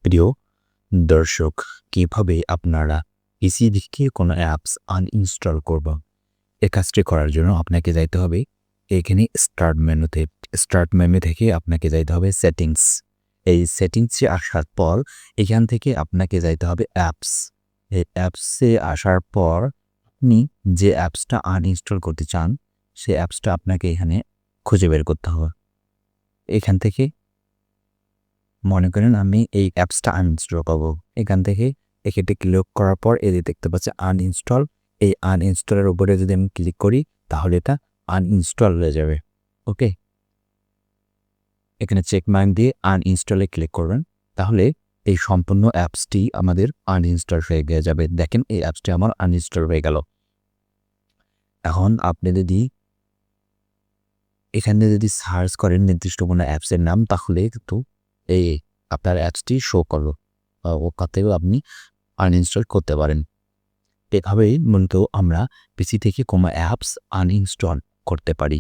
প্রিয় দর্শক, কিভাবে আপনারা পিসি থেকে কোনো অ্যাপস আনইনস্টল করবেন? এই কাজটি করার জন্য আপনাকে যাইতে হবে এখানে স্টার্ট মেনু থেকে আপনাকে যাইতে হবে সেটিংস। এই সেটিংসে আসার পর এখান থেকে আপনাকে যাইতে হবে অ্যাপস। এই অ্যাপসে আসার পর আপনি যে অ্যাপসটা আনইনস্টল করতে চান সেই অ্যাপসটা আপনাকে এখানে খুঁজে বের করতে হবে। এখান থেকে মনে করেন আমি এই অ্যাপসটা আনইনস্টল করবো। এখান থেকে এখানে ক্লিক করার পর এই যে দেখতে পাচ্ছি আনইনস্টল, এই আনইনস্টলের উপরে যদি আমি ক্লিক করি তাহলে এটা আনইনস্টল হয়ে যাবে। ওকে, এখানে চেক মার্ক দিয়ে আনইনস্টলে ক্লিক করবেন, তাহলে এই সম্পূর্ণ অ্যাপসটি আমাদের আনইনস্টল হয়ে যাবে। দেখেন এই অ্যাপসটি আমার আনইনস্টল হয়ে গেল। এখন আপনি যদি এখানে সার্চ করেন নির্দিষ্ট কোনো অ্যাপসের নাম, তাহলে কিন্তু এই আপনার অ্যাপসটি শো করলো, ওখান থেকেও আপনি আনইনস্টল করতে পারেন। এভাবেই মূলত আমরা পিসি থেকে কোনো অ্যাপস আনইনস্টল করতে পারি।